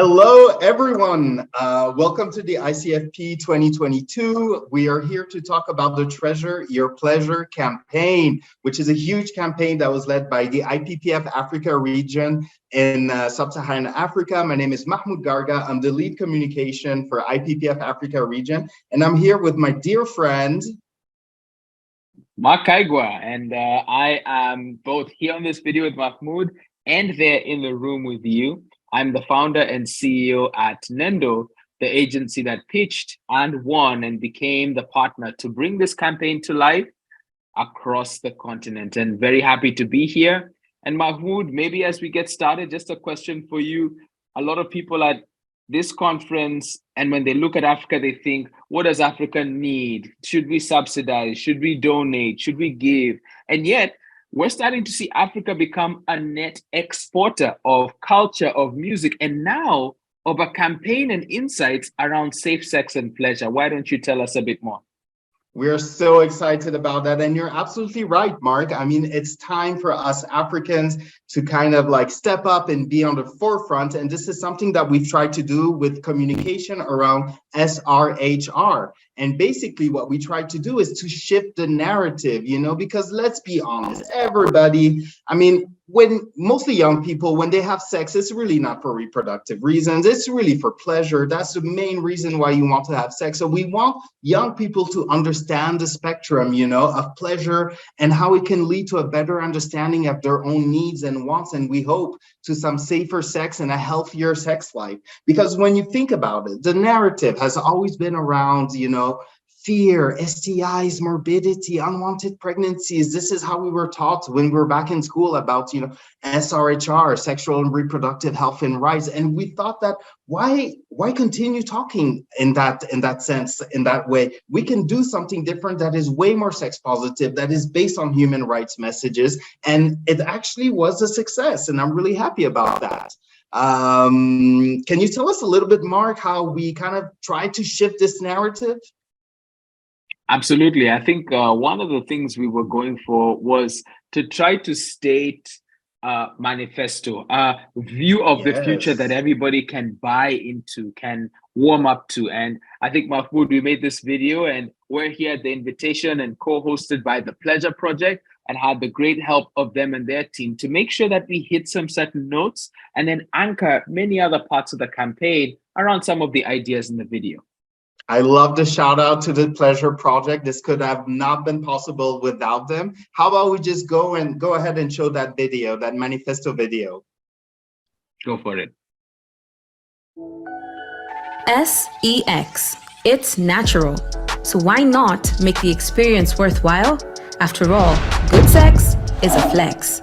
Hello, everyone. Welcome to the ICFP 2022. We are here to talk about the Treasure Your Pleasure campaign, which is a huge campaign that was led by the IPPF Africa region in Sub-Saharan Africa. My name is Mahmoud Garga. I'm the lead communication for IPPF Africa region, and I'm here with my dear friend, Kaigwa, and I am both here on this video with Mahmoud and there in the room with you. I'm the founder and CEO at NENDO, the agency that pitched and won and became the partner to bring this campaign to life across the continent, and very happy to be here. And Mahmoud, maybe as we get started, just a question for you. A lot of people at this conference, and when they look at Africa, they think, what does Africa need? Should we subsidize? Should we donate? Should we give? And yet, we're starting to see Africa become a net exporter of culture, of music, and now of a campaign and insights around safe sex and pleasure. Why don't you tell us a bit more? We're so excited about that. And you're absolutely right, Mark. I mean, it's time for us Africans to kind of like step up and be on the forefront. And this is something that we've tried to do with communication around SRHR. And basically what we tried to do is to shift the narrative, because let's be honest, everybody, I mean, when mostly young people, when they have sex, it's really not for reproductive reasons. It's really for pleasure. That's the main reason why you want to have sex. So we want young people to understand the spectrum, of pleasure and how it can lead to a better understanding of their own needs and wants. And we hope to some safer sex and a healthier sex life. Because when you think about it, the narrative has always been around, fear, STIs, morbidity, unwanted pregnancies. This is how we were taught when we were back in school about, SRHR, sexual and reproductive health and rights. And we thought that why continue talking in that sense, in that way? We can do something different that is way more sex positive, that is based on human rights messages. And it actually was a success. And I'm really happy about that. Can you tell us a little bit, Mark, how we kind of tried to shift this narrative? Absolutely. I think one of the things we were going for was to try to state a manifesto, a view of the future that everybody can buy into, can warm up to. And I think, Mahmoud, we made this video and we're here at the invitation and co-hosted by the Pleasure Project, and had the great help of them and their team to make sure that we hit some certain notes and then anchor many other parts of the campaign around some of the ideas in the video. I love the shout out to the Pleasure Project. This could have not been possible without them. How about we just go ahead and show that video, that manifesto video? Go for it. SEX. It's natural. So why not make the experience worthwhile? After all, good sex is a flex.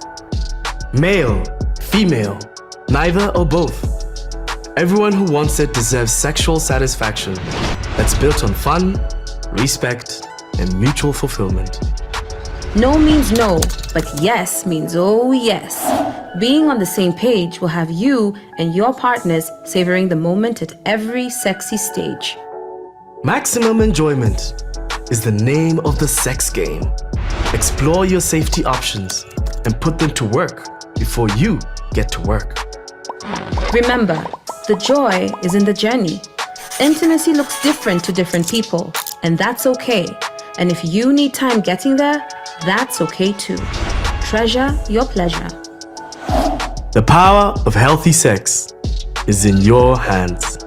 Male, female, neither or both. Everyone who wants it deserves sexual satisfaction that's built on fun, respect, and mutual fulfillment. No means no, but yes means oh yes. Being on the same page will have you and your partners savoring the moment at every sexy stage. Maximum enjoyment is the name of the sex game. Explore your safety options and put them to work before you get to work. Remember, the joy is in the journey. Intimacy looks different to different people, and that's okay. And if you need time getting there, that's okay too. Treasure your pleasure. The power of healthy sex is in your hands.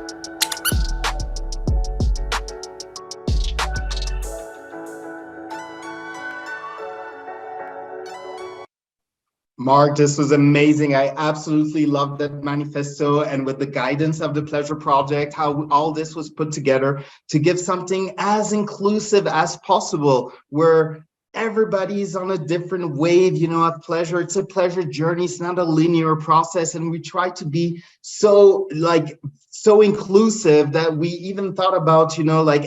Mark, this was amazing. I absolutely loved that manifesto, and with the guidance of the Pleasure Project, how all this was put together to give something as inclusive as possible, where everybody's on a different wave, of pleasure. It's a pleasure journey. It's not a linear process. And we try to be so inclusive that we even thought about,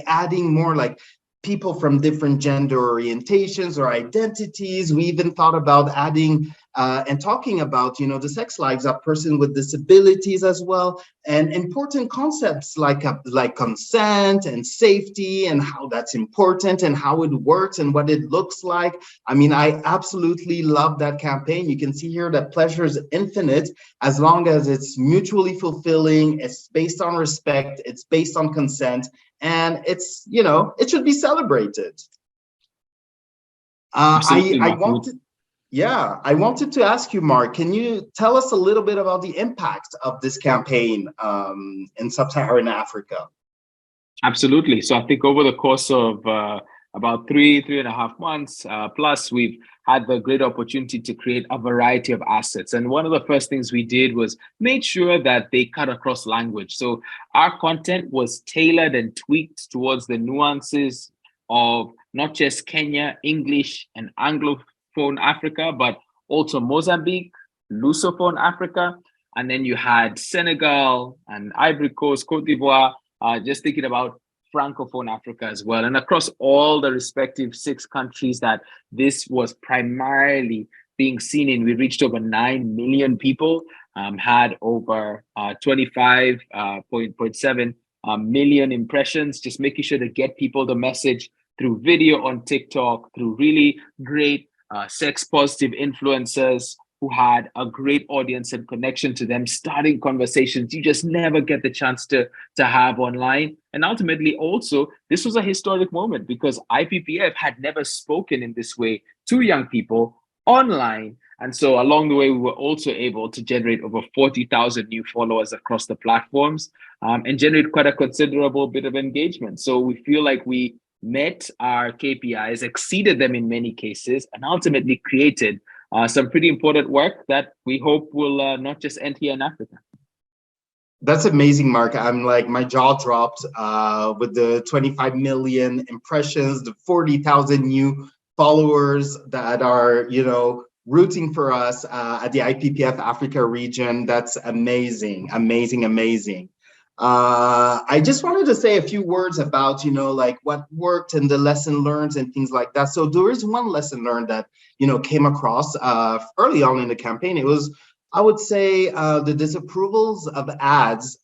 adding more people from different gender orientations or identities. We even thought about adding and talking about, the sex lives of persons with disabilities as well, and important concepts like consent and safety and how that's important and how it works and what it looks like. I mean, I absolutely love that campaign. You can see here that pleasure is infinite as long as it's mutually fulfilling, it's based on respect, it's based on consent, and it's, it should be celebrated. I wanted to ask you, Mark, can you tell us a little bit about the impact of this campaign in sub-Saharan Africa? Absolutely. So I think over the course of about 3.5 months plus, we've had the great opportunity to create a variety of assets. And one of the first things we did was made sure that they cut across language. So our content was tailored and tweaked towards the nuances of not just Kenya, English, and Anglophone Africa, but also Mozambique, Lusophone Africa. And then you had Senegal and Ivory Coast, Cote d'Ivoire, just thinking about Francophone Africa as well. And across all the respective 6 countries that this was primarily being seen in, we reached over 9 million people, had over 25.7 million impressions, just making sure to get people the message through video on TikTok, through really great sex positive influencers who had a great audience and connection to them, starting conversations you just never get the chance to have online. And ultimately also, this was a historic moment because IPPF had never spoken in this way to young people online. And so along the way, we were also able to generate over 40,000 new followers across the platforms and generate quite a considerable bit of engagement. So we feel like we met our KPIs, exceeded them in many cases, and ultimately created some pretty important work that we hope will not just end here in Africa. That's amazing, Mark. I'm like, my jaw dropped with the 25 million impressions, the 40,000 new followers that are, rooting for us at the IPPF Africa region. That's amazing, amazing, amazing. I just wanted to say a few words about, like what worked and the lesson learned and things like that. So there is one lesson learned that, came across early on in the campaign. It was, I would say, the disapprovals of ads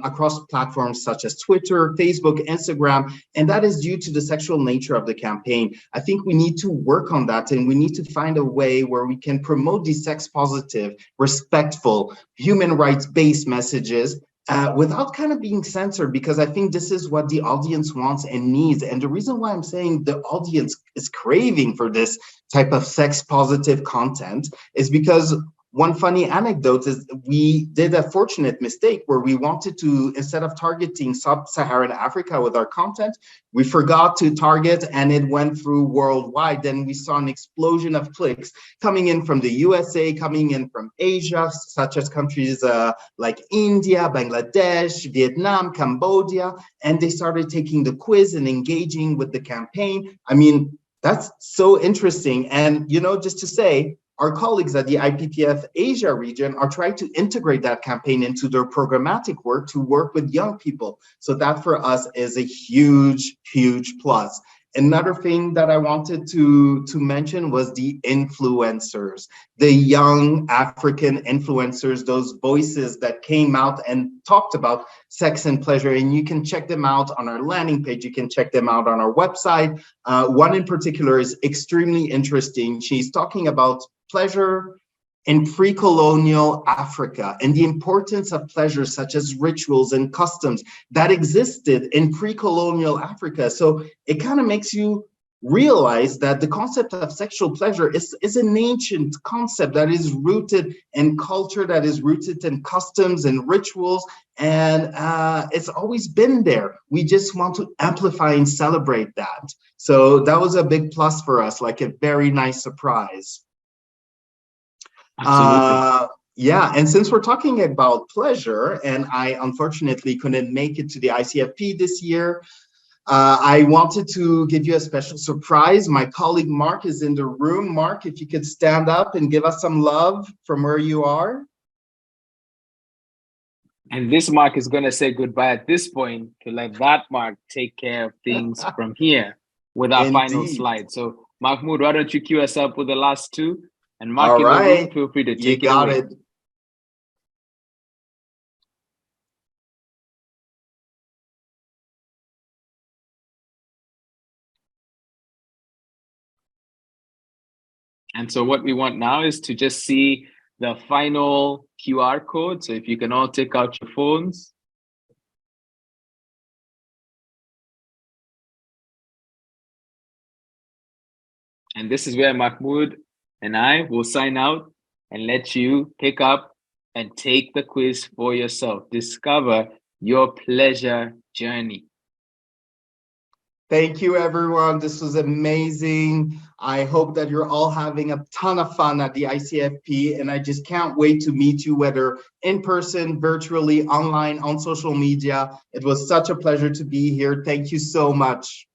across platforms such as Twitter, Facebook, Instagram, and that is due to the sexual nature of the campaign. I think we need to work on that, and we need to find a way where we can promote these sex positive, respectful, human rights-based messages without kind of being censored, because I think this is what the audience wants and needs. And the reason why I'm saying the audience is craving for this type of sex positive content is because one funny anecdote is we did a fortunate mistake where we wanted to, instead of targeting sub-Saharan Africa with our content, we forgot to target, and it went through worldwide. Then we saw an explosion of clicks coming in from the USA, coming in from Asia, such as countries like India, Bangladesh, Vietnam, Cambodia, and they started taking the quiz and engaging with the campaign. I mean, that's so interesting. And, just to say, our colleagues at the IPPF Asia region are trying to integrate that campaign into their programmatic work to work with young people. So that for us is a huge, huge plus. Another thing that I wanted to mention was the influencers, the young African influencers, those voices that came out and talked about sex and pleasure. And you can check them out on our landing page. You can check them out on our website. One in particular is extremely interesting. She's talking about pleasure in pre-colonial Africa and the importance of pleasure such as rituals and customs that existed in pre-colonial Africa. So it kind of makes you realize that the concept of sexual pleasure is an ancient concept that is rooted in culture, that is rooted in customs and rituals, and it's always been there. We just want to amplify and celebrate that. So that was a big plus for us, like a very nice surprise. Yeah, and since we're talking about pleasure, and I unfortunately couldn't make it to the ICFP this year, I wanted to give you a special surprise. My colleague Mark is in the room. Mark, if you could stand up and give us some love from where you are. And this Mark is going to say goodbye at this point to let that Mark take care of things from here with our final slide. So Mahmoud, why don't you cue us up with the last two? And Mark, All in the room, right, feel free to you take it got away. it. And so what we want now is to just see the final QR code. So if you can all take out your phones. And this is where Mahmoud and I will sign out and let you pick up and take the quiz for yourself. Discover your pleasure journey. Thank you, everyone. This was amazing. I hope that you're all having a ton of fun at the ICFP, and I just can't wait to meet you, whether in person, virtually, online, on social media. It was such a pleasure to be here. Thank you so much.